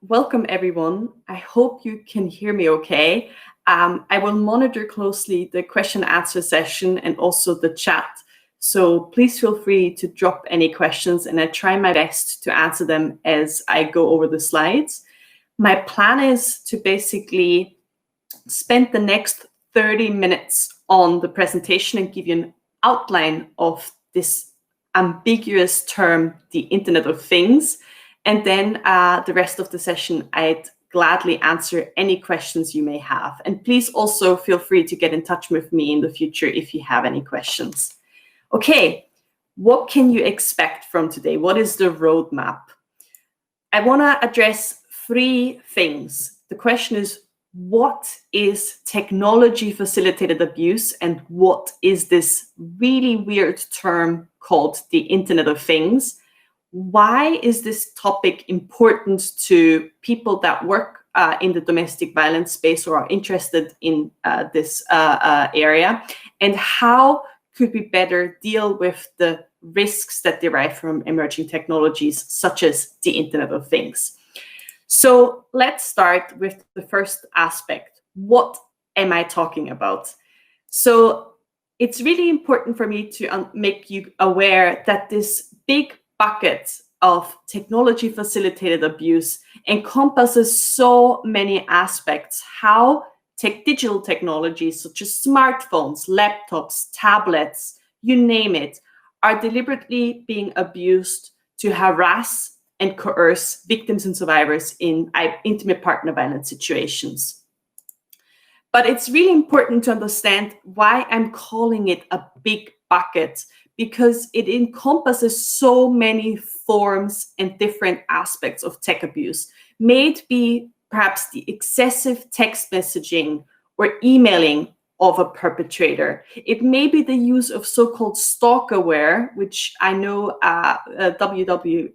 welcome everyone. I hope you can hear me okay. I will monitor closely the question answer session and also the chat. So please feel free to drop any questions and I try my best to answer them as I go over the slides. My plan is to basically spend the next 30 minutes on the presentation and give you an outline of this ambiguous term, the Internet of Things. And then the rest of the session, I'd gladly answer any questions you may have. And please also feel free to get in touch with me in the future if you have any questions. Okay, what can you expect from today? What is the roadmap? I want to address three things. The question is, what is technology-facilitated abuse and what is this really weird term called the Internet of Things? Why is this topic important to people that work in the domestic violence space or are interested in this area? And how could we better deal with the risks that derive from emerging technologies such as the Internet of Things? So let's start with the first aspect. What am I talking about? So it's really important for me to make you aware that this big bucket of technology-facilitated abuse encompasses so many aspects. How digital technologies such as smartphones, laptops, tablets, you name it, are deliberately being abused to harass and coerce victims and survivors in intimate partner violence situations. But it's really important to understand why I'm calling it a big bucket, because it encompasses so many forms and different aspects of tech abuse. May it be perhaps the excessive text messaging or emailing of a perpetrator. It may be the use of so-called stalkerware, which I know WWP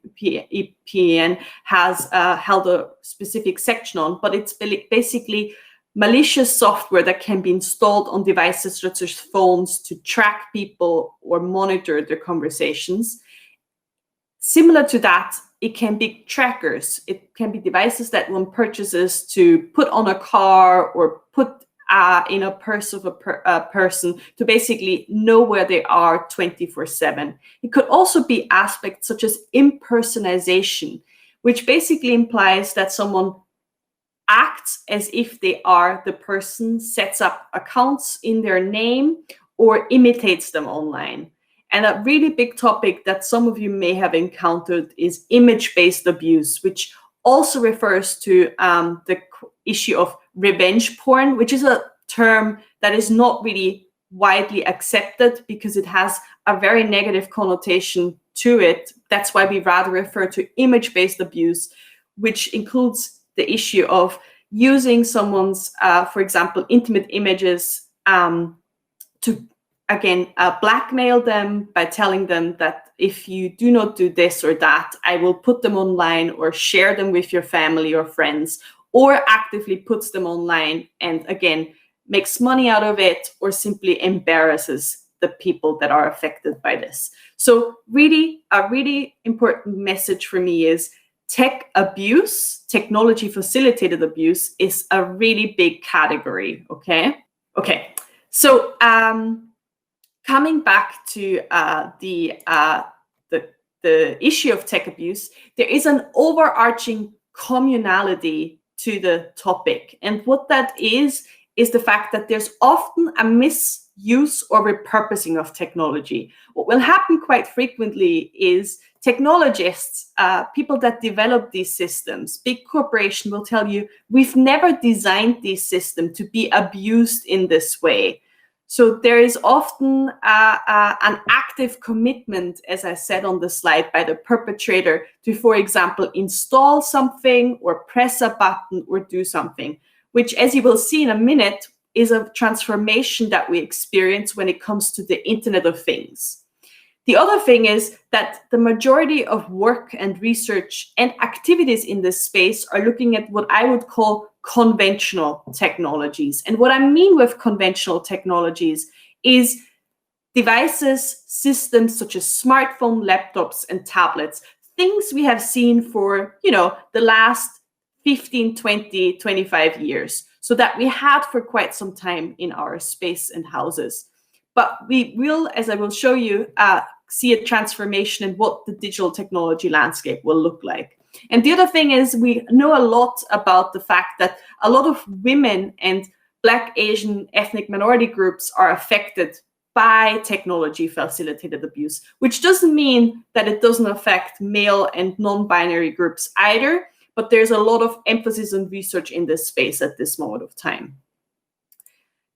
has held a specific section on, but it's basically malicious software that can be installed on devices such as phones to track people or monitor their conversations. Similar to that, it can be trackers. It can be devices that one purchases to put on a car or put in a purse of a person to basically know where they are 24/7. It could also be aspects such as impersonation, which basically implies that someone acts as if they are the person, sets up accounts in their name, or imitates them online. And a really big topic that some of you may have encountered is image-based abuse, which also refers to the issue of revenge porn, which is a term that is not really widely accepted because it has a very negative connotation to it. That's why we rather refer to image-based abuse, which includes the issue of using someone's, for example, intimate images to, again, blackmail them by telling them that if you do not do this or that, I will put them online or share them with your family or friends, or actively puts them online and, again, makes money out of it or simply embarrasses the people that are affected by this. So really, a really important message for me is tech abuse, technology-facilitated abuse, is a really big category, okay? Okay, so coming back to the issue of tech abuse, there is an overarching communality to the topic. And what that is the fact that there's often a misuse or repurposing of technology. What will happen quite frequently is technologists, people that develop these systems, big corporations will tell you, we've never designed this system to be abused in this way. So there is often an active commitment, as I said on the slide, by the perpetrator to, for example, install something or press a button or do something, which, as you will see in a minute, is a transformation that we experience when it comes to the Internet of Things. The other thing is that the majority of work and research and activities in this space are looking at what I would call conventional technologies. And what I mean with conventional technologies is devices, systems such as smartphone, laptops, and tablets, things we have seen for, the last 15, 20, 25 years. So that we had for quite some time in our space and houses. But we will, as I will show you, see a transformation in what the digital technology landscape will look like. And the other thing is we know a lot about the fact that a lot of women and Black, Asian, ethnic minority groups are affected by technology-facilitated abuse, which doesn't mean that it doesn't affect male and non-binary groups either, but there's a lot of emphasis on research in this space at this moment of time.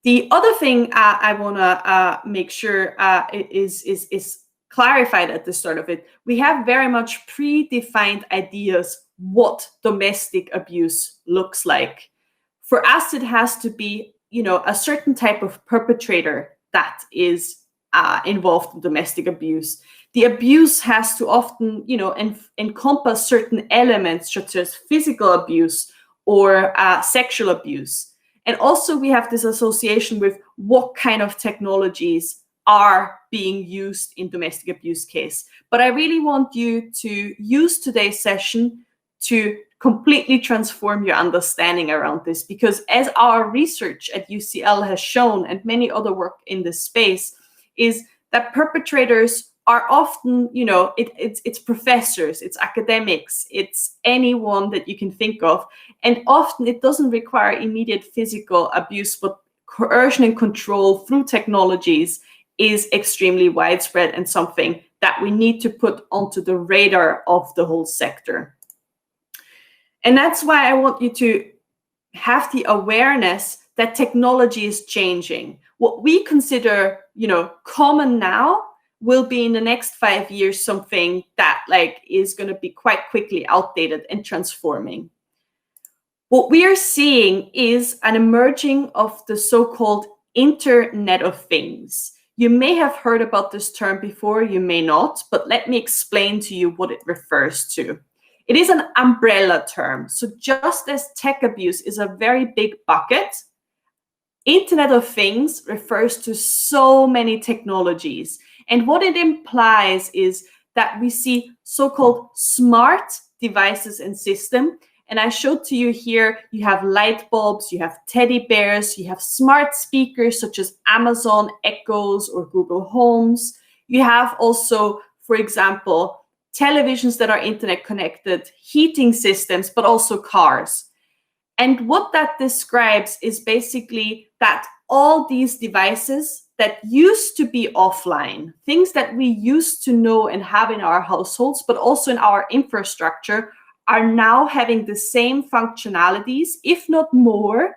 The other thing I want to make sure is clarified at the start of it. We have very much predefined ideas what domestic abuse looks like. For us, it has to be, a certain type of perpetrator that is involved in domestic abuse. The abuse has to often, encompass certain elements such as physical abuse or sexual abuse. And also we have this association with what kind of technologies are being used in domestic abuse case. But I really want you to use today's session to completely transform your understanding around this, because as our research at UCL has shown, and many other work in this space, is that perpetrators are often, it's professors, it's academics, it's anyone that you can think of. And often it doesn't require immediate physical abuse, but coercion and control through technologies is extremely widespread and something that we need to put onto the radar of the whole sector. And that's why I want you to have the awareness that technology is changing. What we consider, common now will be in the next 5 years something that is going to be quite quickly outdated and transforming. What we are seeing is an emerging of the so-called Internet of Things. You may have heard about this term before, you may not, but let me explain to you what it refers to. It is an umbrella term. So just as tech abuse is a very big bucket, Internet of Things refers to so many technologies. And what it implies is that we see so-called smart devices and systems. And I showed to you here, you have light bulbs, you have teddy bears, you have smart speakers such as Amazon Echoes or Google Homes. You have also, for example, televisions that are internet connected, heating systems, but also cars. And what that describes is basically that all these devices that used to be offline, things that we used to know and have in our households, but also in our infrastructure, are now having the same functionalities, if not more,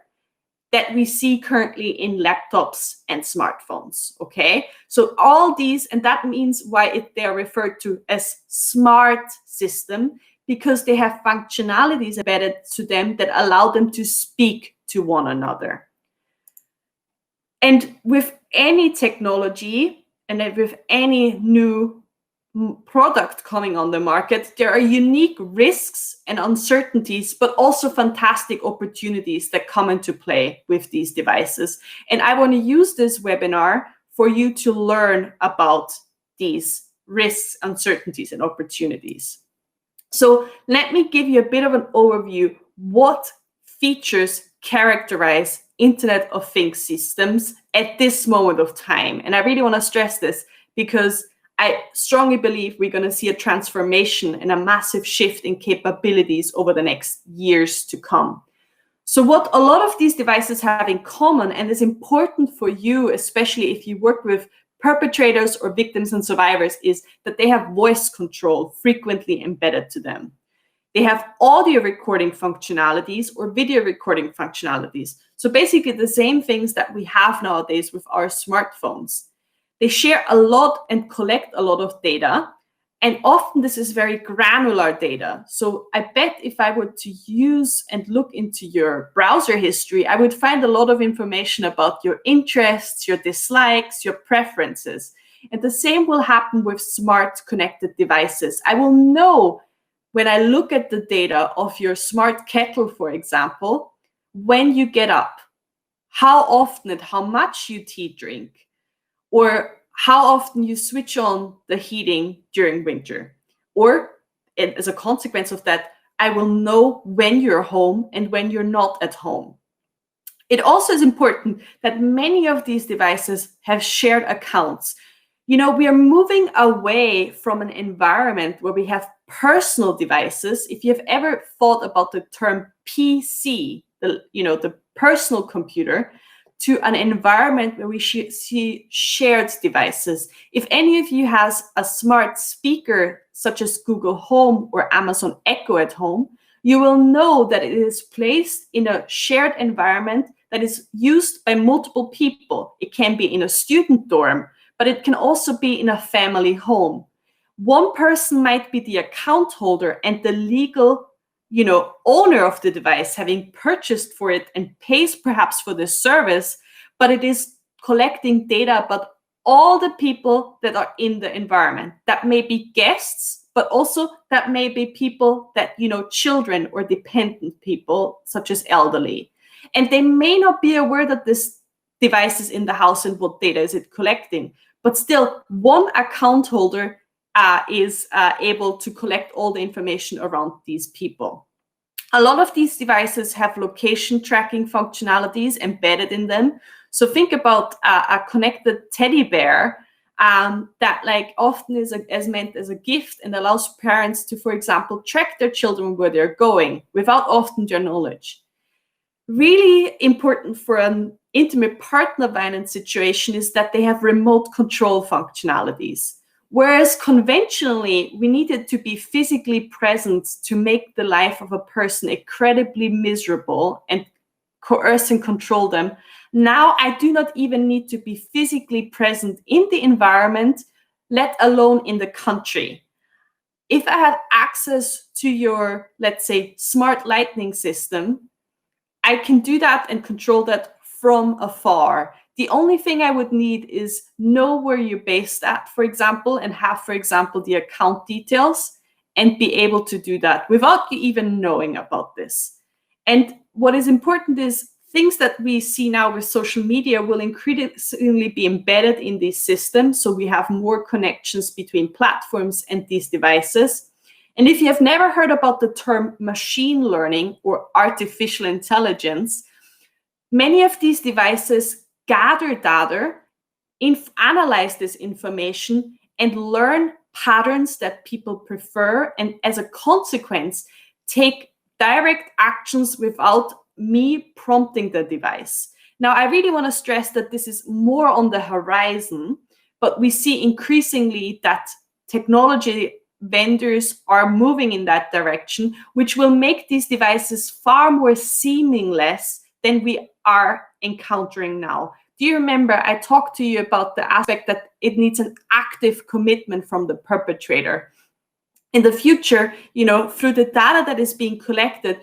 that we see currently in laptops and smartphones, okay? So all these, and that means why they are referred to as smart system, because they have functionalities embedded to them that allow them to speak to one another. And with any technology and with any new product coming on the market, there are unique risks and uncertainties, but also fantastic opportunities that come into play with these devices. And I want to use this webinar for you to learn about these risks, uncertainties, and opportunities. So let me give you a bit of an overview what features characterize Internet of Things systems at this moment of time. And I really want to stress this because I strongly believe we're going to see a transformation and a massive shift in capabilities over the next years to come. So what a lot of these devices have in common, and is important for you, especially if you work with perpetrators or victims and survivors, is that they have voice control frequently embedded to them. They have audio recording functionalities or video recording functionalities. So basically the same things that we have nowadays with our smartphones. They share a lot and collect a lot of data. And often this is very granular data. So I bet if I were to use and look into your browser history, I would find a lot of information about your interests, your dislikes, your preferences. And the same will happen with smart connected devices. I will know when I look at the data of your smart kettle, for example, when you get up, how often and how much you tea drink, or how often you switch on the heating during winter, or as a consequence of that, I will know when you're home and when you're not at home. It also is important that many of these devices have shared accounts. We are moving away from an environment where we have personal devices. If you've ever thought about the term PC, the personal computer, to an environment where we see shared devices. If any of you has a smart speaker, such as Google Home or Amazon Echo at home, you will know that it is placed in a shared environment that is used by multiple people. It can be in a student dorm, but it can also be in a family home. One person might be the account holder and the legal, owner of the device, having purchased for it and pays perhaps for the service, but it is collecting data about all the people that are in the environment. That may be guests, but also that may be people that, children or dependent people, such as elderly. And they may not be aware that this device is in the house and what data is it collecting. But still, one account holder is able to collect all the information around these people. A lot of these devices have location tracking functionalities embedded in them. So think about a connected teddy bear that often is meant as a gift and allows parents to, for example, track their children where they're going without often their knowledge. Really important for an intimate partner violence situation is that they have remote control functionalities. Whereas conventionally, we needed to be physically present to make the life of a person incredibly miserable and coerce and control them. Now I do not even need to be physically present in the environment, let alone in the country. If I have access to your, let's say, smart lighting system, I can do that and control that from afar. The only thing I would need is know where you're based at, for example, and have, for example, the account details and be able to do that without you even knowing about this. And what is important is things that we see now with social media will increasingly be embedded in these systems. So we have more connections between platforms and these devices. And if you have never heard about the term machine learning or artificial intelligence, many of these devices gather data, analyze this information, and learn patterns that people prefer, and as a consequence, take direct actions without me prompting the device. Now, I really want to stress that this is more on the horizon, but we see increasingly that technology vendors are moving in that direction, which will make these devices far more seamless than we are encountering now. Do you remember I talked to you about the aspect that it needs an active commitment from the perpetrator? In the future, through the data that is being collected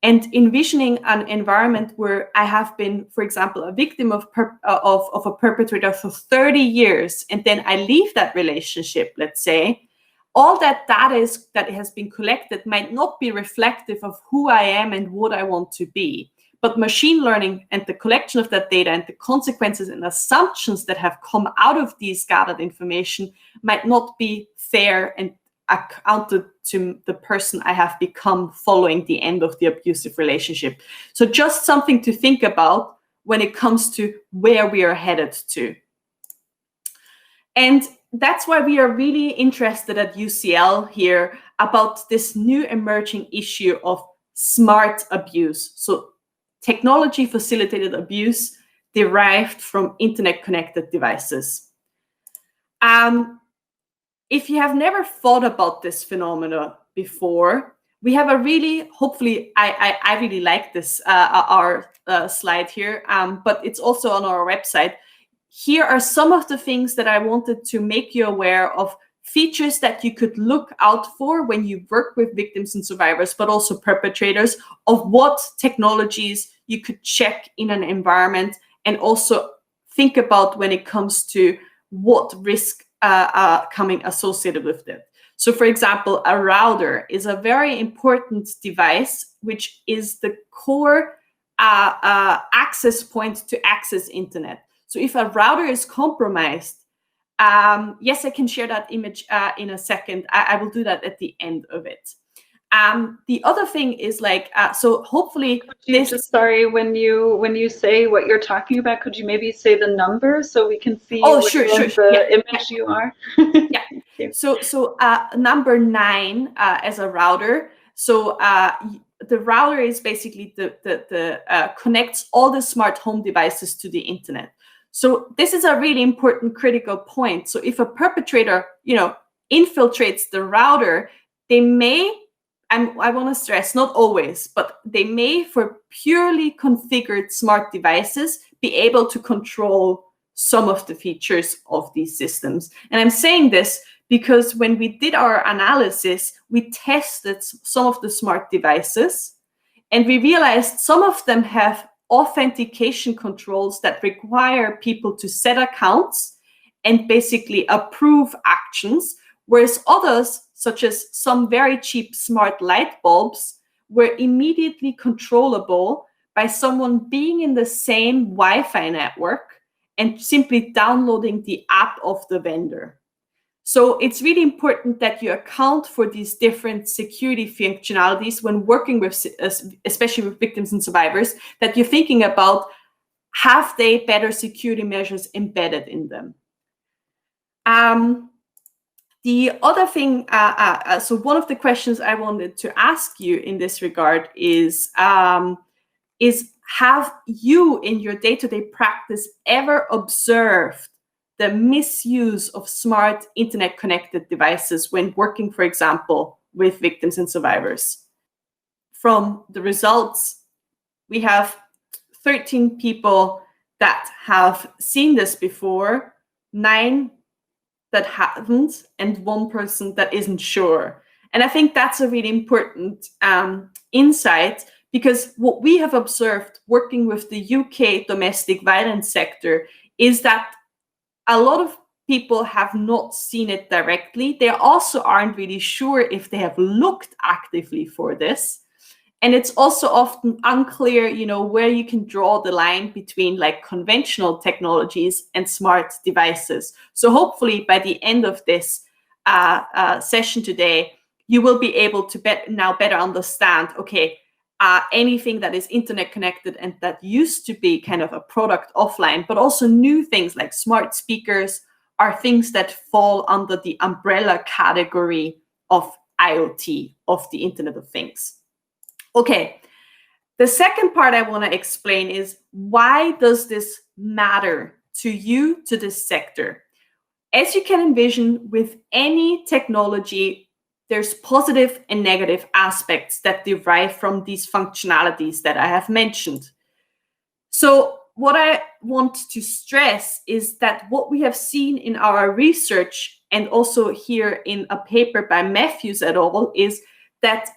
and envisioning an environment where I have been, for example, a victim of a perpetrator for 30 years, and then I leave that relationship, let's say, all that data that has been collected might not be reflective of who I am and what I want to be. But machine learning and the collection of that data and the consequences and assumptions that have come out of these gathered information might not be fair and accounted to the person I have become following the end of the abusive relationship. So just something to think about when it comes to where we are headed to. And that's why we are really interested at UCL here about this new emerging issue of smart abuse. So technology facilitated abuse derived from internet connected devices. If you have never thought about this phenomena before, we have a really, hopefully, I really like this, our slide here, but it's also on our website. Here are some of the things that I wanted to make you aware of, features that you could look out for when you work with victims and survivors, but also perpetrators, of what technologies you could check in an environment, and also think about when it comes to what risk coming associated with it. So for example, a router is a very important device, which is the core access point to access internet. So if a router is compromised, yes, I can share that image in a second. I will do that at the end of it. The other thing is like, so hopefully sorry, when you say what you're talking about, could you maybe say the number so we can see sure. the image you are? Yeah. So number 9 as a router. So the router is basically the connects all the smart home devices to the internet. So this is a really important critical point. So if a perpetrator, infiltrates the router, they may, I want to stress, not always, but they may, for purely configured smart devices, be able to control some of the features of these systems. And I'm saying this because when we did our analysis, we tested some of the smart devices, and we realized some of them have authentication controls that require people to set accounts and basically approve actions, whereas others, such as some very cheap smart light bulbs, were immediately controllable by someone being in the same Wi-Fi network and simply downloading the app of the vendor. So it's really important that you account for these different security functionalities when working with, especially with victims and survivors, that you're thinking about, have they better security measures embedded in them? The other thing, so one of the questions I wanted to ask you in this regard is have you in your day-to-day practice ever observed the misuse of smart internet-connected devices when working, for example, with victims and survivors? From the results, we have 13 people that have seen this before, 9 that haven't, and 1 person that isn't sure. And I think that's a really important insight, because what we have observed working with the UK domestic violence sector is that a lot of people have not seen it directly. They also aren't really sure if they have looked actively for this. And it's also often unclear, where you can draw the line between like conventional technologies and smart devices. So hopefully by the end of this session today, you will be able to now better understand, okay, anything that is internet connected and that used to be kind of a product offline, but also new things like smart speakers are things that fall under the umbrella category of IoT, of the Internet of Things. Okay, the second part I want to explain is, why does this matter to you, to this sector? As you can envision, with any technology, there's positive and negative aspects that derive from these functionalities that I have mentioned. So what I want to stress is that what we have seen in our research, and also here in a paper by Matthews et al., is that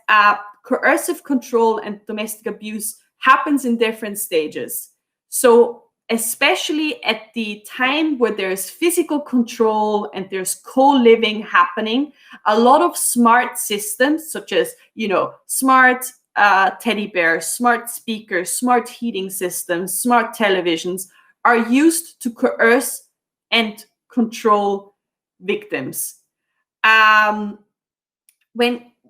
coercive control and domestic abuse happens in different stages. So especially at the time where there's physical control and there's co-living happening, a lot of smart systems, such as, smart teddy bears, smart speakers, smart heating systems, smart televisions, are used to coerce and control victims.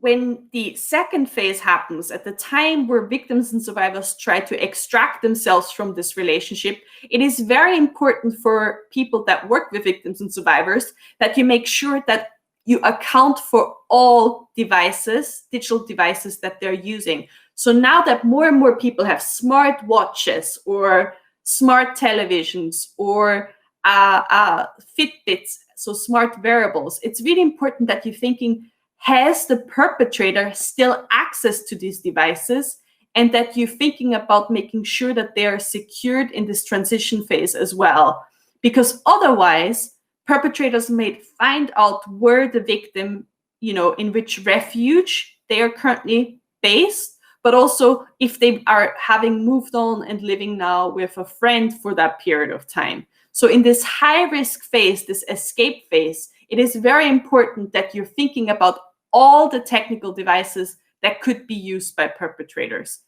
When the second phase happens, at the time where victims and survivors try to extract themselves from this relationship, it is very important for people that work with victims and survivors that you make sure that you account for all devices, digital devices that they're using. So now that more and more people have smart watches or smart televisions or Fitbits, so smart wearables, it's really important that you're thinking, has the perpetrator still access to these devices, and that you're thinking about making sure that they are secured in this transition phase as well. Because otherwise, perpetrators may find out where the victim, in which refuge they are currently based, but also if they are having moved on and living now with a friend for that period of time. So in this high-risk phase, this escape phase, it is very important that you're thinking about all the technical devices that could be used by perpetrators.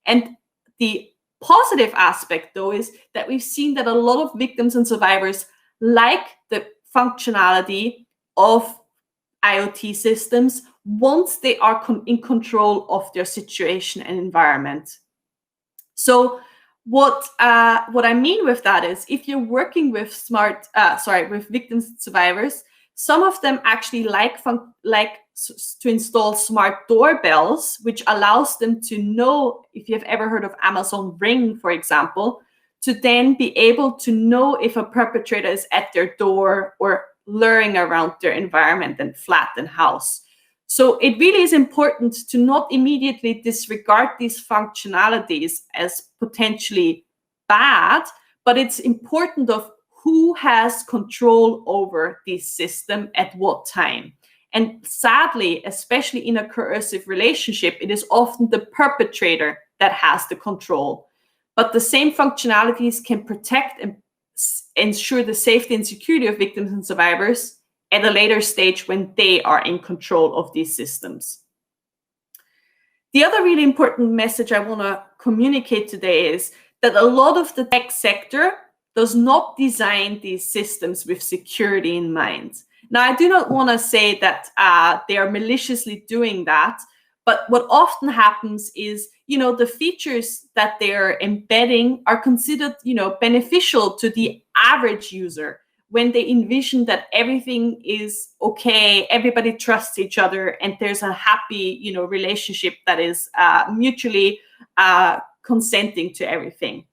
And the positive aspect, though, is that we've seen that a lot of victims and survivors like the functionality of IoT systems, once they are in control of their situation and environment. So what I mean with that is, if you're working with with victims and survivors, some of them actually like to install smart doorbells, which allows them to know, if you've ever heard of Amazon Ring, for example, to then be able to know if a perpetrator is at their door or luring around their environment and flat and house. So it really is important to not immediately disregard these functionalities as potentially bad, but it's important of who has control over this system at what time. And sadly, especially in a coercive relationship, it is often the perpetrator that has the control. But the same functionalities can protect and ensure the safety and security of victims and survivors at a later stage when they are in control of these systems. The other really important message I want to communicate today is that a lot of the tech sector does not design these systems with security in mind. Now, I do not want to say that they are maliciously doing that, but what often happens is, the features that they're embedding are considered, beneficial to the average user, when they envision that everything is okay, everybody trusts each other, and there's a happy, relationship that is mutually consenting to everything.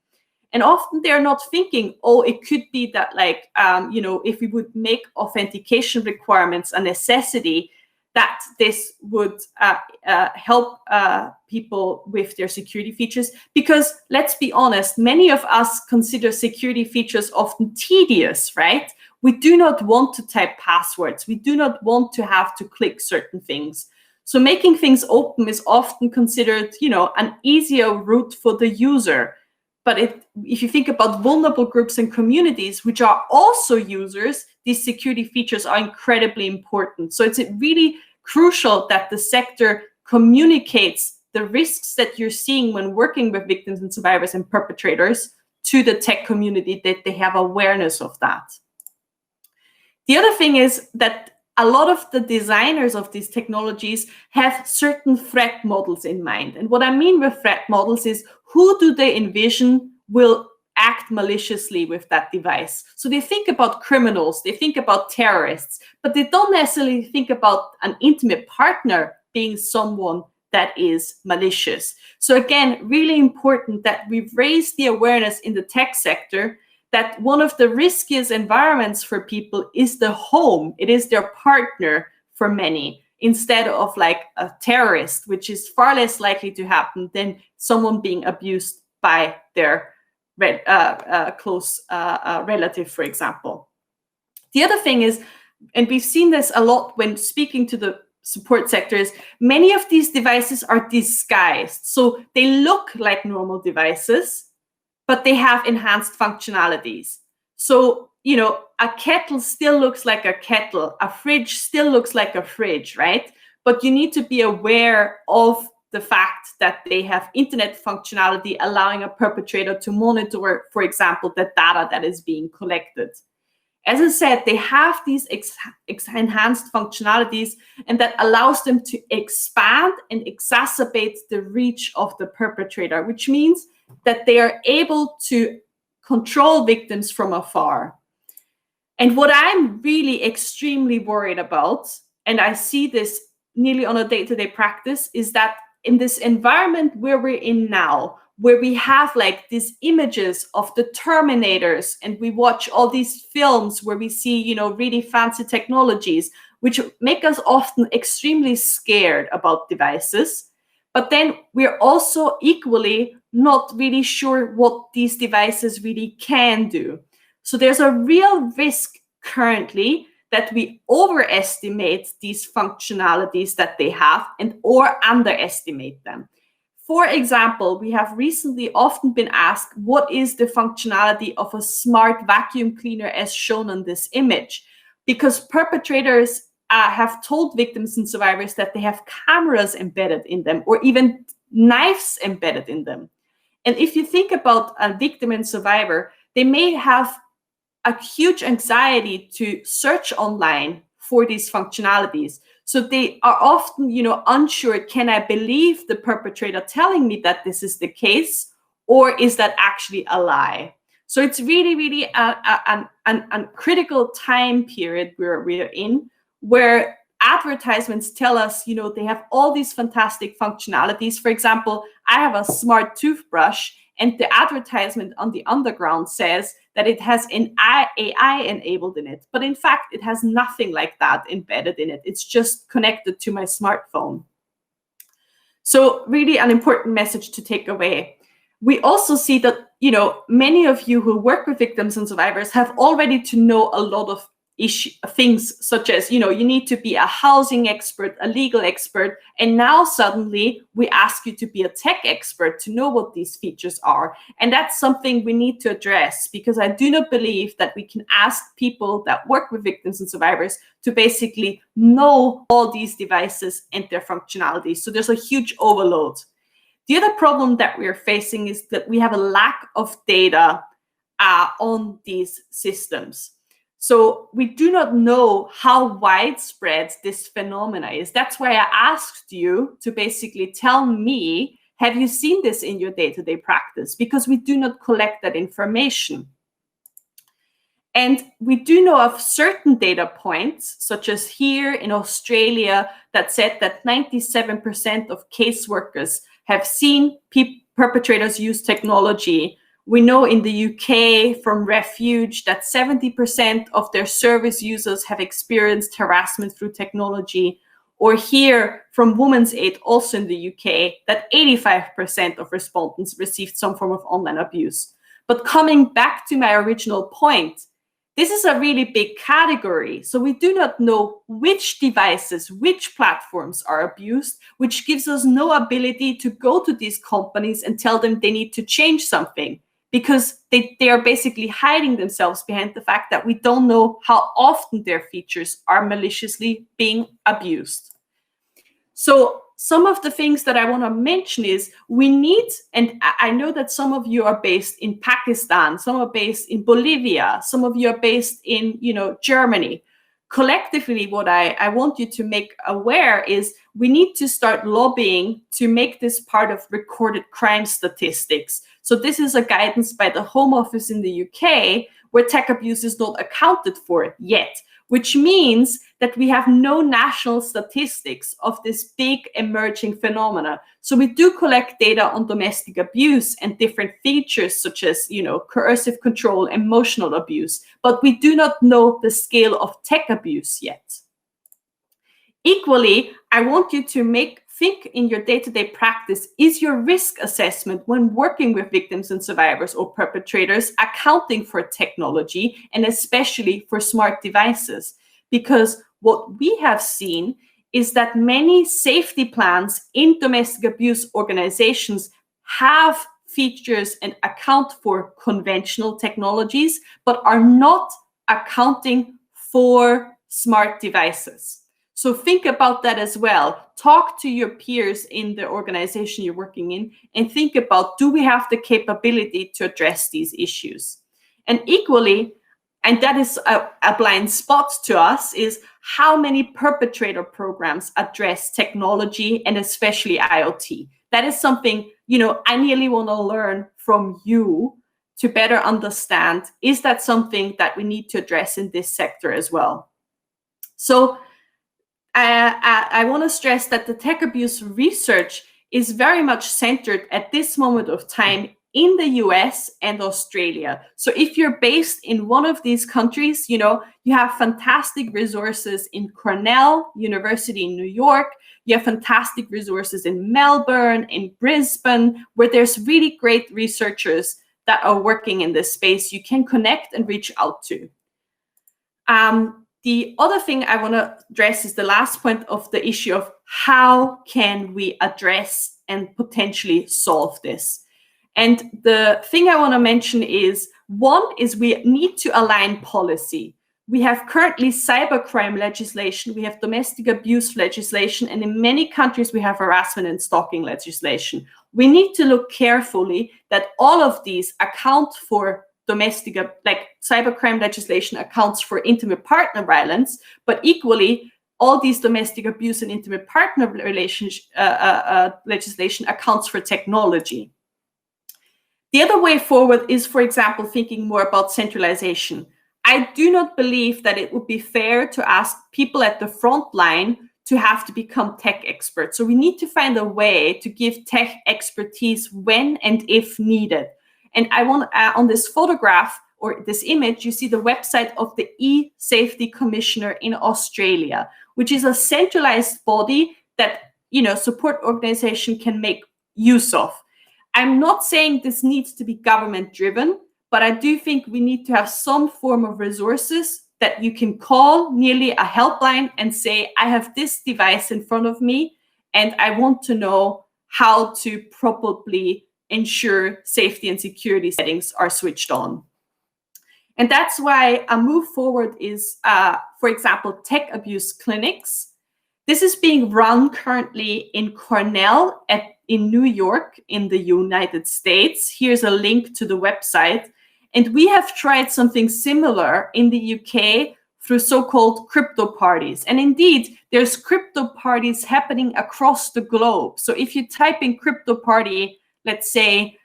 And often they're not thinking, it could be that, if we would make authentication requirements a necessity, that this would help people with their security features. Because let's be honest, many of us consider security features often tedious, right? We do not want to type passwords. We do not want to have to click certain things. So making things open is often considered, an easier route for the user. But if you think about vulnerable groups and communities, which are also users, these security features are incredibly important. So it's really crucial that the sector communicates the risks that you're seeing when working with victims and survivors and perpetrators to the tech community, that they have awareness of that. The other thing is that a lot of the designers of these technologies have certain threat models in mind. And what I mean with threat models is, who do they envision will act maliciously with that device? So they think about criminals, they think about terrorists, but they don't necessarily think about an intimate partner being someone that is malicious. So again, really important that we've raised the awareness in the tech sector that one of the riskiest environments for people is the home. It is their partner for many, instead of like a terrorist, which is far less likely to happen than someone being abused by their close relative, for example. The other thing is, and we've seen this a lot when speaking to the support sectors, many of these devices are disguised. So they look like normal devices, but they have enhanced functionalities. So, a kettle still looks like a kettle, a fridge still looks like a fridge, right? But you need to be aware of the fact that they have internet functionality, allowing a perpetrator to monitor, for example, the data that is being collected. As I said, they have these enhanced functionalities, and that allows them to expand and exacerbate the reach of the perpetrator, which means that they are able to control victims from afar. And what I'm really extremely worried about, and I see this nearly on a day-to-day practice, is that in this environment where we're in now, where we have like these images of the Terminators, and we watch all these films where we see, really fancy technologies, which make us often extremely scared about devices. But then we're also equally not really sure what these devices really can do. So there's a real risk currently that we overestimate these functionalities that they have or underestimate them. For example, we have recently often been asked, what is the functionality of a smart vacuum cleaner as shown on this image? Because perpetrators have told victims and survivors that they have cameras embedded in them, or even knives embedded in them. And if you think about a victim and survivor, they may have a huge anxiety to search online for these functionalities. So they are often, unsure, can I believe the perpetrator telling me that this is the case, or is that actually a lie? So it's really, really a critical time period we're in, where advertisements tell us, they have all these fantastic functionalities. For example, I have a smart toothbrush, and the advertisement on the underground says that it has an AI enabled in it. But in fact, it has nothing like that embedded in it. It's just connected to my smartphone. So really an important message to take away. We also see that, many of you who work with victims and survivors have already to know a lot of things, such as, you need to be a housing expert, a legal expert, and now suddenly we ask you to be a tech expert to know what these features are. And that's something we need to address, because I do not believe that we can ask people that work with victims and survivors to basically know all these devices and their functionalities. So there's a huge overload. The other problem that we're facing is that we have a lack of data on these systems. So we do not know how widespread this phenomena is. That's why I asked you to basically tell me, have you seen this in your day-to-day practice? Because we do not collect that information. And we do know of certain data points, such as here in Australia, that said that 97% of caseworkers have seen perpetrators use technology. We know in the UK from Refuge that 70% of their service users have experienced harassment through technology. Or here from Women's Aid, also in the UK, that 85% of respondents received some form of online abuse. But coming back to my original point, this is a really big category. So we do not know which devices, which platforms are abused, which gives us no ability to go to these companies and tell them they need to change something, because they are basically hiding themselves behind the fact that we don't know how often their features are maliciously being abused. So some of the things that I want to mention is we need, and I know that some of you are based in Pakistan, some are based in Bolivia, some of you are based in, Germany. Collectively, what I want you to make aware is we need to start lobbying to make this part of recorded crime statistics. So this is a guidance by the Home Office in the UK, where tech abuse is not accounted for yet, which means that we have no national statistics of this big emerging phenomena. So we do collect data on domestic abuse and different features such as, coercive control, emotional abuse, but we do not know the scale of tech abuse yet. Equally, I want you to think in your day-to-day practice, is your risk assessment when working with victims and survivors or perpetrators accounting for technology, and especially for smart devices? Because what we have seen is that many safety plans in domestic abuse organizations have features and account for conventional technologies, but are not accounting for smart devices. So think about that as well. Talk to your peers in the organization you're working in and think about, do we have the capability to address these issues? And equally, and that is a blind spot to us, is how many perpetrator programs address technology and especially IoT. That is something, I really want to learn from you to better understand, is that something that we need to address in this sector as well? So I want to stress that the tech abuse research is very much centered at this moment of time in the US and Australia. So if you're based in one of these countries, you have fantastic resources in Cornell University in New York. You have fantastic resources in Melbourne, in Brisbane, where there's really great researchers that are working in this space you can connect and reach out to. The other thing I want to address is the last point of the issue of how can we address and potentially solve this. And the thing I want to mention is, one is we need to align policy. We have currently cybercrime legislation, we have domestic abuse legislation, and in many countries we have harassment and stalking legislation. We need to look carefully that all of these account for domestic, like cybercrime legislation accounts for intimate partner violence, but equally all these domestic abuse and intimate partner relationship legislation accounts for technology. The other way forward is, for example, thinking more about centralization. I do not believe that it would be fair to ask people at the front line to have to become tech experts. So we need to find a way to give tech expertise when and if needed. And I want on this photograph or this image, you see the website of the E-Safety Commissioner in Australia, which is a centralized body that, you know, support organization can make use of. I'm not saying this needs to be government driven, but I do think we need to have some form of resources that you can call, nearly a helpline, and say, I have this device in front of me, and I want to know how to properly ensure safety and security settings are switched on. And that's why a move forward is, for example, tech abuse clinics. This is being run currently in Cornell in New York in the United States. Here's a link to the website. And we have tried something similar in the UK through so-called crypto parties. And indeed, there's crypto parties happening across the globe. So if you type in crypto party, let's say,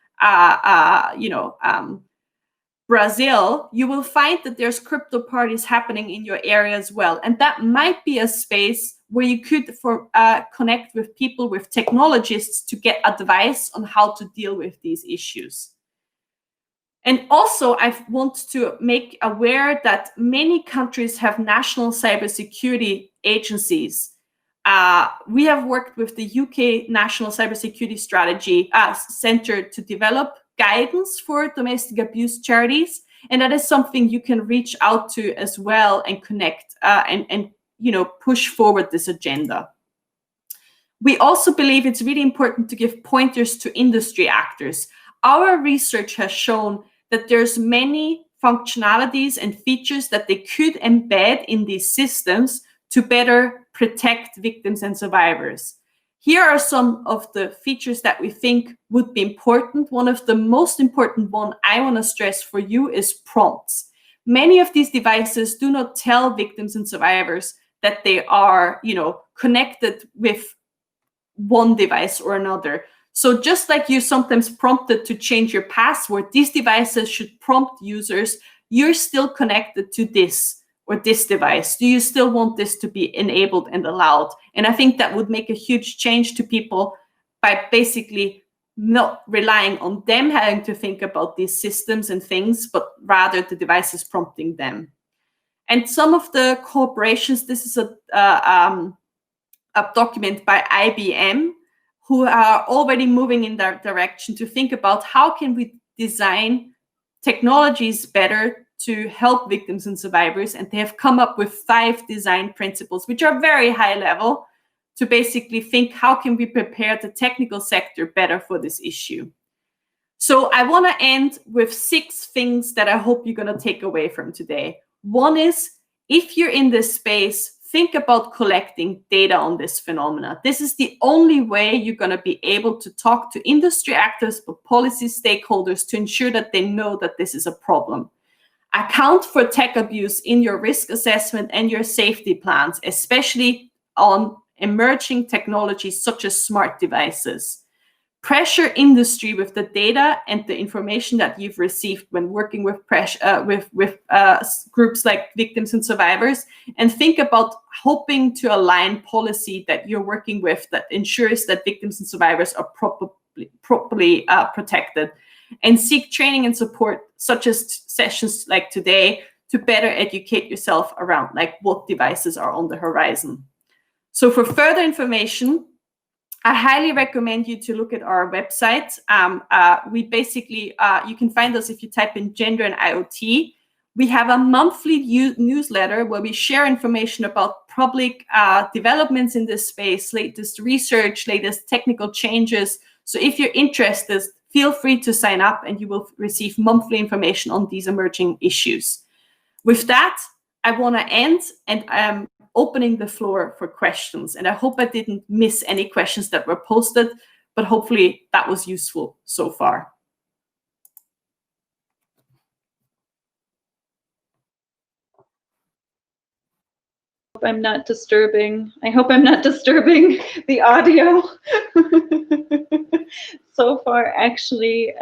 Brazil, you will find that there's crypto parties happening in your area as well. And that might be a space where you could connect with people, with technologists, to get advice on how to deal with these issues. And also, I want to make aware that many countries have national cybersecurity agencies. We have worked with the UK National Cybersecurity Strategy Centre to develop guidance for domestic abuse charities, and that is something you can reach out to as well and connect and push forward this agenda. We also believe it's really important to give pointers to industry actors. Our research has shown that there's many functionalities and features that they could embed in these systems to better protect victims and survivors. Here are some of the features that we think would be important. One of the most important one I want to stress for you is prompts. Many of these devices do not tell victims and survivors that they are, connected with one device or another. So just like you sometimes prompted to change your password, these devices should prompt users, you're still connected to this or this device. Do you still want this to be enabled and allowed? And I think that would make a huge change to people by basically not relying on them having to think about these systems and things, but rather the devices prompting them. And some of the corporations, this is a document by IBM, who are already moving in that direction to think about how can we design technologies better to help victims and survivors. And they have come up with 5 design principles, which are very high level, to basically think how can we prepare the technical sector better for this issue. So I want to end with 6 things that I hope you're going to take away from today. One is, if you're in this space, think about collecting data on this phenomena. This is the only way you're going to be able to talk to industry actors, but policy stakeholders, to ensure that they know that this is a problem. Account for tech abuse in your risk assessment and your safety plans, especially on emerging technologies such as smart devices. Pressure industry with the data and the information that you've received when working with groups like victims and survivors, and think about hoping to align policy that you're working with that ensures that victims and survivors are properly protected, and seek training and support, such as sessions like today, to better educate yourself around like what devices are on the horizon. So for further information, I highly recommend you to look at our website. We basically, you can find us if you type in gender and IoT. We have a monthly newsletter where we share information about public developments in this space, latest research, latest technical changes. So if you're interested, feel free to sign up and you will receive monthly information on these emerging issues. With that, I want to end, and I'm opening the floor for questions. And I hope I didn't miss any questions that were posted, but hopefully that was useful so far. hope I'm not disturbing. I hope I'm not disturbing the audio. So far, actually,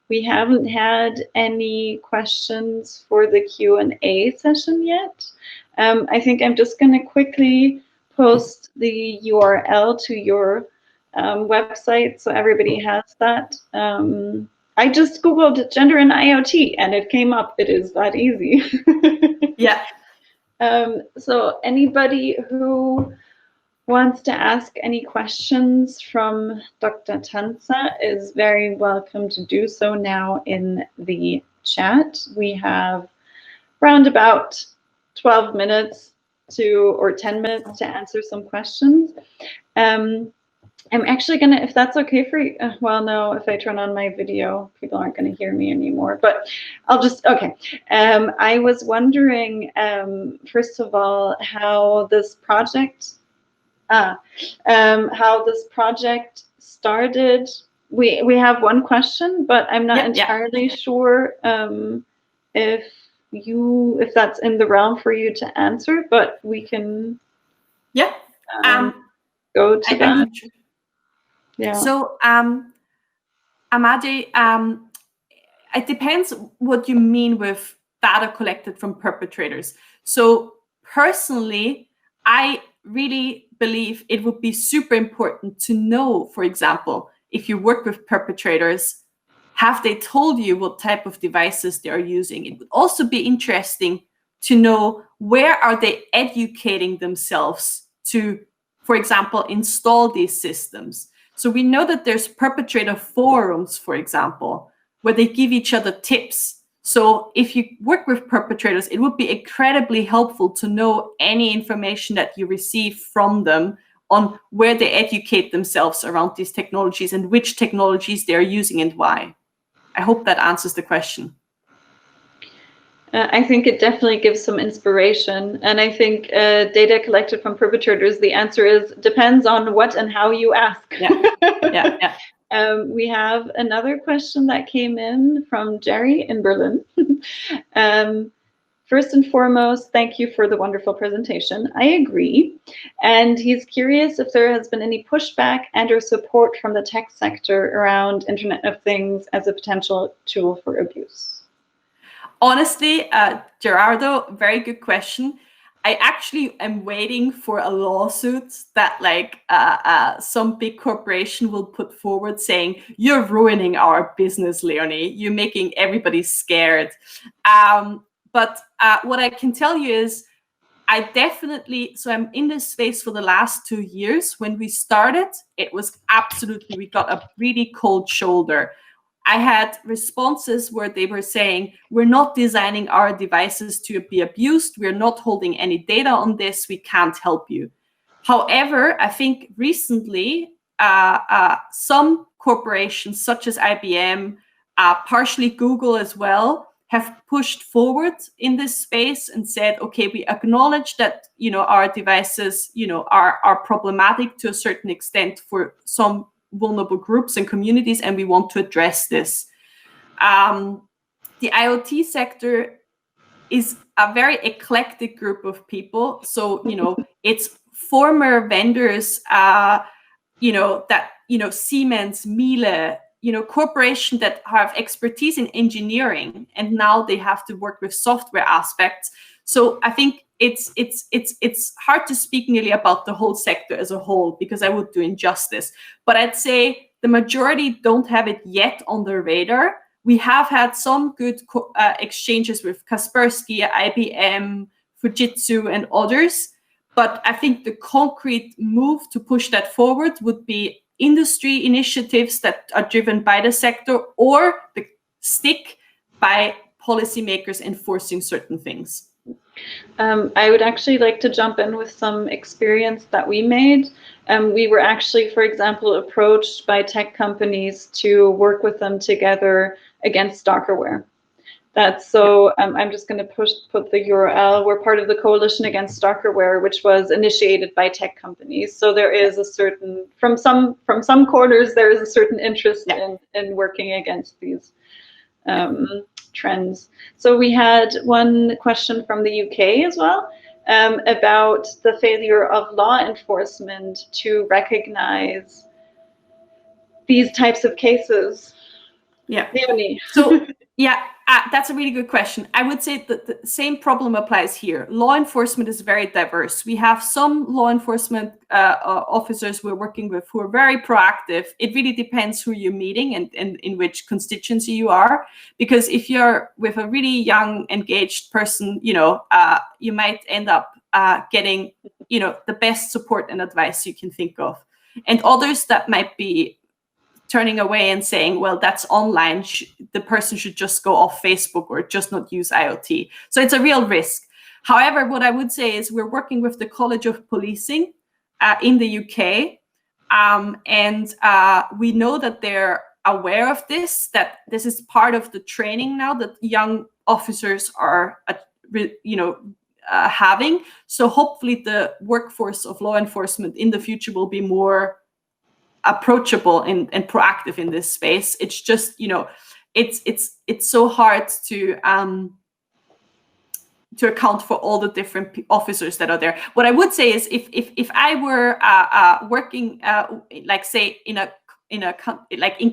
we haven't had any questions for the Q&A session yet. I think I'm just going to quickly post the URL to your website so everybody has that. I just Googled gender and IoT and it came up. It is that easy. Yeah. So anybody who wants to ask any questions from Dr. Tanza is very welcome to do so now in the chat. We have around about 12 minutes or 10 minutes to answer some questions. I'm actually gonna, if that's okay for you, well, no, if I turn on my video, people aren't gonna hear me anymore, but I'll just, okay. I was wondering, first of all, how this project started. We have one question, but I'm not entirely sure if that's in the realm for you to answer, but we can go to that. Yeah. So, Amade, it depends what you mean with data collected from perpetrators. So personally, I really believe it would be super important to know, for example, if you work with perpetrators, have they told you what type of devices they are using? It would also be interesting to know where are they educating themselves to, for example, install these systems. So we know that there's perpetrator forums, for example, where they give each other tips. So if you work with perpetrators, it would be incredibly helpful to know any information that you receive from them on where they educate themselves around these technologies and which technologies they're using and why. I hope that answers the question. I think it definitely gives some inspiration. And I think data collected from perpetrators, the answer is depends on what and how you ask. Yeah. We have another question that came in from Jerry in Berlin. First and foremost, thank you for the wonderful presentation. I agree. And he's curious if there has been any pushback and or support from the tech sector around Internet of Things as a potential tool for abuse. Honestly, Gerardo, very good question. I actually am waiting for a lawsuit that like some big corporation will put forward saying, you're ruining our business, Leonie. You're making everybody scared. But what I can tell you is so I'm in this space for the last 2 years. When we started, it was absolutely, we got a really cold shoulder. I had responses where they were saying, we're not designing our devices to be abused. We're not holding any data on this. We can't help you. However, I think recently, some corporations such as IBM, partially Google as well, have pushed forward in this space and said, okay, we acknowledge that, our devices, are problematic to a certain extent for some vulnerable groups and communities, and we want to address this. The IoT sector is a very eclectic group of people. So, it's former vendors, Siemens, Miele, corporations that have expertise in engineering, and now they have to work with software aspects. So I think it's hard to speak nearly about the whole sector as a whole because I would do injustice. But I'd say the majority don't have it yet on their radar. We have had some good exchanges with Kaspersky, IBM, Fujitsu, and others. But I think the concrete move to push that forward would be industry initiatives that are driven by the sector or the stick by policymakers enforcing certain things. I would actually like to jump in with some experience that we made. We were actually, for example, approached by tech companies to work with them together against stalkerware. I'm just going to put the URL. We're part of the Coalition Against Stalkerware, which was initiated by tech companies. So there is a certain, from some corners, there is a certain interest in working against these trends. So we had one question from the UK as well. about the failure of law enforcement to recognize these types of cases. Yeah. Leonie. So yeah, that's a really good question. I would say that the same problem applies here. Law enforcement is very diverse. We have some law enforcement officers we're working with who are very proactive. It really depends who you're meeting and in which constituency you are. Because if you're with a really young, engaged person, you might end up getting, the best support and advice you can think of. And others that might be turning away and saying, well, that's online. The person should just go off Facebook or just not use IoT. So it's a real risk. However, what I would say is we're working with the College of Policing in the UK. And we know that they're aware of this, that this is part of the training now that young officers are, having. So hopefully the workforce of law enforcement in the future will be more approachable and proactive in this space. It's just, it's so hard to account for all the different officers that are there. What I would say is if I were working like say in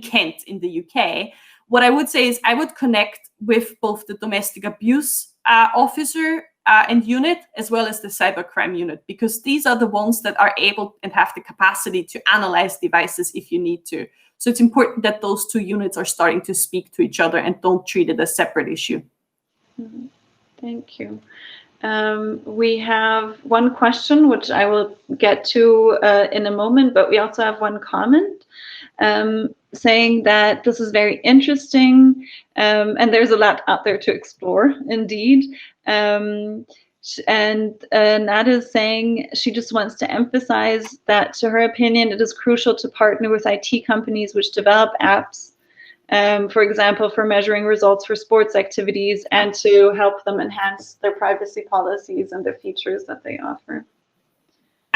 Kent in the UK, what I would say is I would connect with both the domestic abuse officer and unit, as well as the cybercrime unit, because these are the ones that are able and have the capacity to analyze devices if you need to. So it's important that those two units are starting to speak to each other and don't treat it as a separate issue. Mm-hmm. Thank you. We have one question, which I will get to in a moment, but we also have one comment saying that this is very interesting, and there's a lot out there to explore, indeed. And Nada is saying she just wants to emphasize that, to her opinion, it is crucial to partner with IT companies which develop apps, for example, for measuring results for sports activities, and to help them enhance their privacy policies and the features that they offer.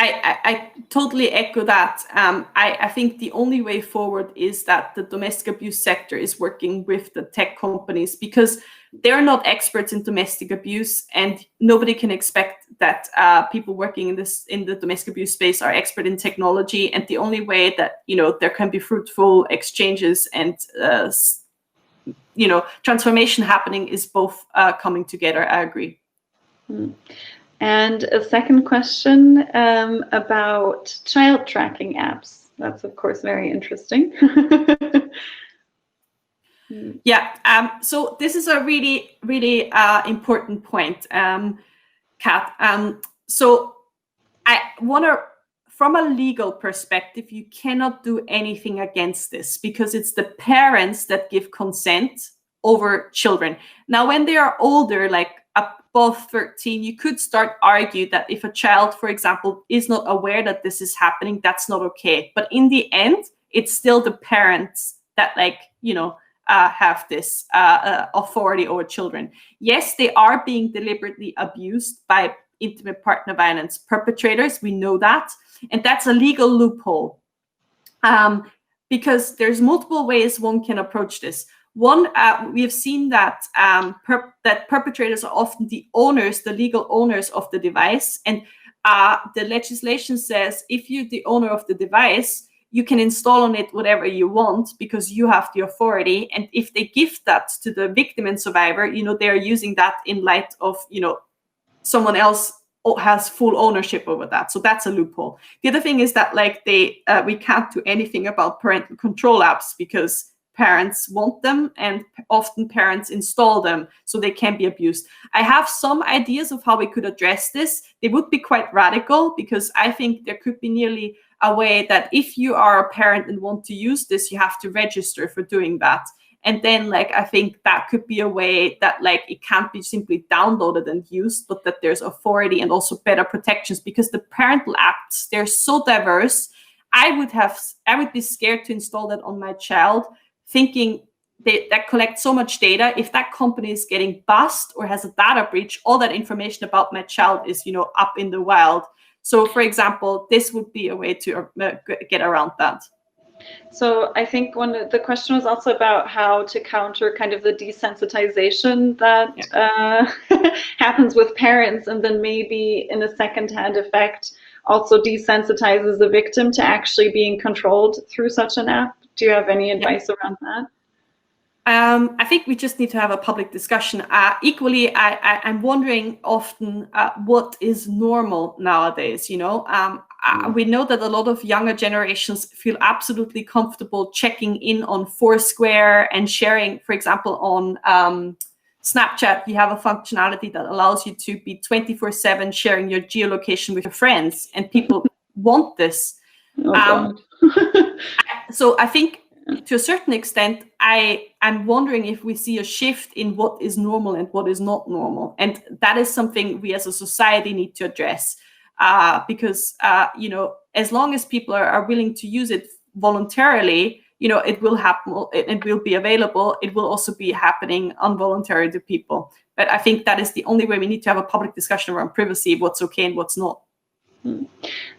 I totally echo that. I think the only way forward is that the domestic abuse sector is working with the tech companies, because they're not experts in domestic abuse, and nobody can expect that people working in the domestic abuse space are expert in technology. And the only way that there can be fruitful exchanges and transformation happening is both coming together. I agree. Mm. And a second question about child tracking apps. That's, of course, very interesting. Yeah, so this is a really, really important point, Kat. So I want to, from a legal perspective, you cannot do anything against this, because it's the parents that give consent over children. Now, when they are older, like above 13, you could start argue that if a child, for example, is not aware that this is happening, that's not okay. But in the end, it's still the parents that have this authority over children. Yes, they are being deliberately abused by intimate partner violence perpetrators. We know that. And that's a legal loophole, because there's multiple ways one can approach this. One, we have seen that that perpetrators are often the legal owners of the device. And the legislation says if you're the owner of the device, you can install on it whatever you want because you have the authority. And if they give that to the victim and survivor, they are using that in light of, someone else has full ownership over that. So that's a loophole. The other thing is that we can't do anything about parental control apps because parents want them, and often parents install them so they can be abused. I have some ideas of how we could address this. They would be quite radical, because I think there could be nearly a way that if you are a parent and want to use this, you have to register for doing that. And then I think that could be a way that it can't be simply downloaded and used, but that there's authority and also better protections, because the parental apps, they're so diverse. I would be scared to install that on my child, thinking that collects so much data. If that company is getting bust or has a data breach, all that information about my child is, up in the wild. So, for example, this would be a way to get around that. So I think the question was also about how to counter kind of the desensitization that happens with parents, and then maybe in a second-hand effect also desensitizes the victim to actually being controlled through such an app. Do you have any advice around that? I think we just need to have a public discussion. Equally, I'm wondering often what is normal nowadays. We know that a lot of younger generations feel absolutely comfortable checking in on Foursquare and sharing, for example, on Snapchat, you have a functionality that allows you to be 24/7 sharing your geolocation with your friends, and people want this. So I think to a certain extent, I'm wondering if we see a shift in what is normal and what is not normal. And that is something we as a society need to address. Because, as long as people are willing to use it voluntarily, it will happen, it will be available. It will also be happening involuntarily to people. But I think that is the only way. We need to have a public discussion around privacy, what's okay and what's not.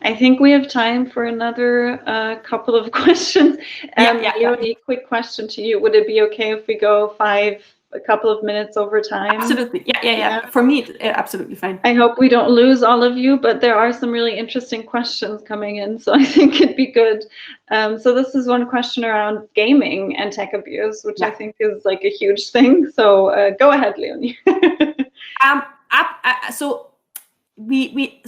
I think we have time for another couple of questions. Leonie, quick question to you. Would it be okay if we go a couple of minutes over time? Absolutely. Yeah. For me, absolutely fine. I hope we don't lose all of you, but there are some really interesting questions coming in, so I think it'd be good. So this is one question around gaming and tech abuse, which I think is like a huge thing. So go ahead, Leonie. We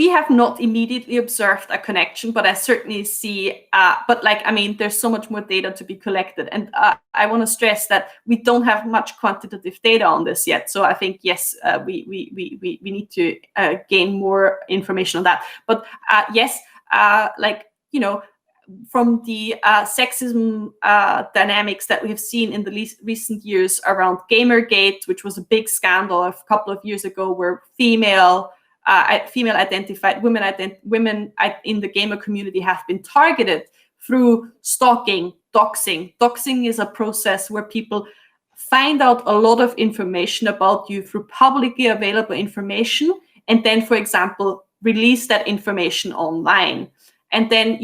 have not immediately observed a connection, but I certainly see, there's so much more data to be collected. And I want to stress that we don't have much quantitative data on this yet. So I think, yes, we need to gain more information on that. But from the sexism dynamics that we have seen in the recent years around Gamergate, which was a big scandal a couple of years ago, where female-identified women in the gamer community have been targeted through stalking, doxing. Doxing is a process where people find out a lot of information about you through publicly available information, and then, for example, release that information online. And then,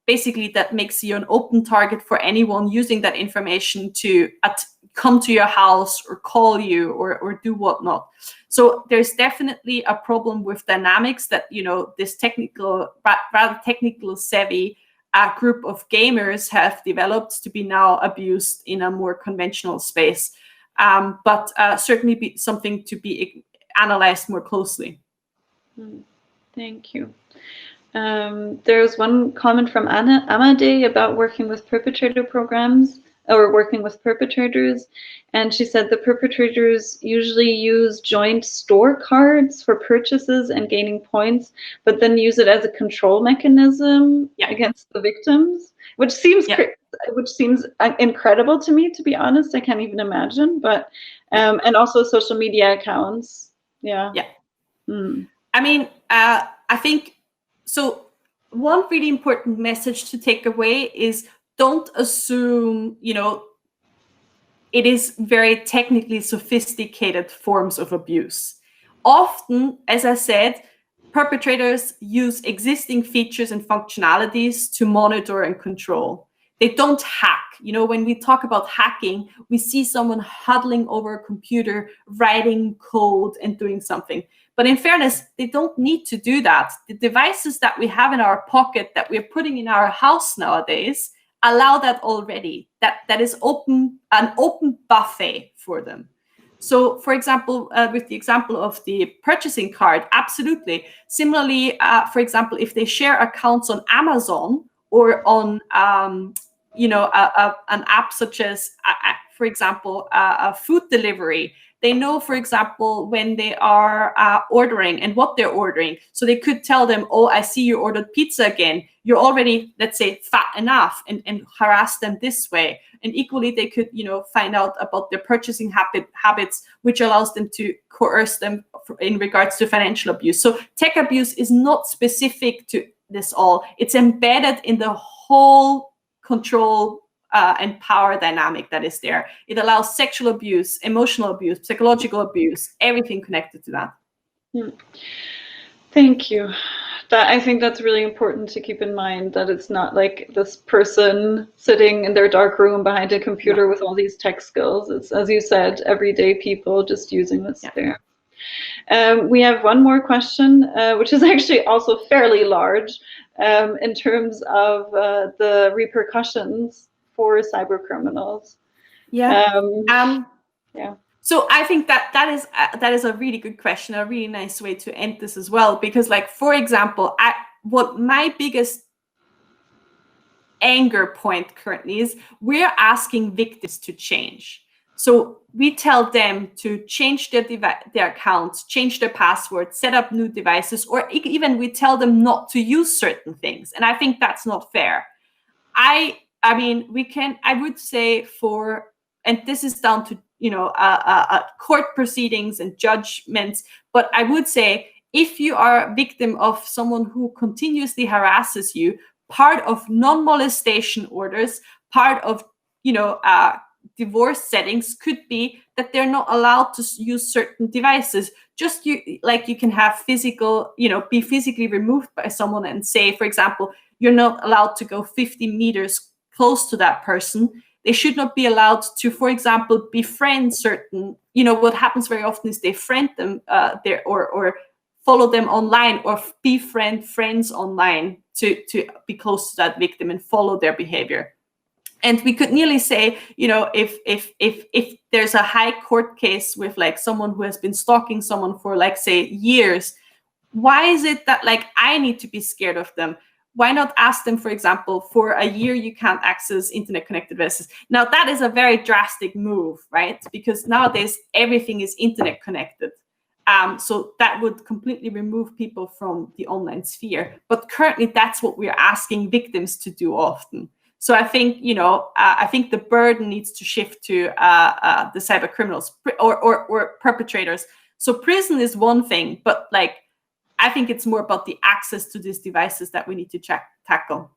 basically that makes you an open target for anyone using that information to come to your house or call you or do whatnot. So there's definitely a problem with dynamics that, this rather technical savvy group of gamers have developed to be now abused in a more conventional space. But certainly be something to be analyzed more closely. Thank you. There's one comment from Amade about working with perpetrator programs or working with perpetrators. And she said the perpetrators usually use joint store cards for purchases and gaining points, but then use it as a control mechanism against the victims, which seems incredible to me, to be honest. I can't even imagine, but and also social media accounts. I think so. One really important message to take away is don't assume, it is very technically sophisticated forms of abuse. Often, as I said, perpetrators use existing features and functionalities to monitor and control. They don't hack. When we talk about hacking, we see someone huddling over a computer, writing code and doing something. But in fairness, they don't need to do that. The devices that we have in our pocket that we're putting in our house nowadays allow that already. That is an open buffet for them. So, for example, with the example of the purchasing card, absolutely. Similarly, for example, if they share accounts on Amazon or on an app such as, for example, a food delivery, they know, for example, when they are ordering and what they're ordering. So they could tell them, oh, I see you ordered pizza again. You're already, let's say, fat enough, and harass them this way. And equally, they could, find out about their purchasing habits, which allows them to coerce them in regards to financial abuse. So tech abuse is not specific to this all. It's embedded in the whole control and power dynamic that is there. It allows sexual abuse, emotional abuse, psychological abuse, everything connected to that. Thank you. I think that's really important to keep in mind, that it's not like this person sitting in their dark room behind a computer with all these tech skills. It's, as you said, everyday people just using what's there. We have one more question, which is actually also fairly large in terms of the repercussions for cyber criminals. Yeah. Yeah. So I think that is a really good question, a really nice way to end this as well, because, like, for example, what my biggest anger point currently is, we're asking victims to change. So we tell them to change their accounts, change their passwords, set up new devices, or even we tell them not to use certain things. And I think that's not fair. I mean, I would say and this is down to, court proceedings and judgments, but I would say, if you are a victim of someone who continuously harasses you, part of non-molestation orders, part of, divorce settings could be that they're not allowed to use certain devices. Just you can have be physically removed by someone and say, for example, you're not allowed to go 50 meters close to that person. They should not be allowed to, for example, befriend certain, what happens very often is they friend them or follow them online, or befriend friends online to be close to that victim and follow their behavior. And we could nearly say, if there's a high court case with, like, someone who has been stalking someone for, like, say, years, why is it that, like, I need to be scared of them? Why not ask them, for example, for a year you can't access internet connected devices? Now, that is a very drastic move, right? Because nowadays everything is internet connected. So that would completely remove people from the online sphere. But currently, that's what we're asking victims to do often. So I think, I think the burden needs to shift to the cyber criminals or perpetrators. So prison is one thing, but, like, I think it's more about the access to these devices that we need to tackle.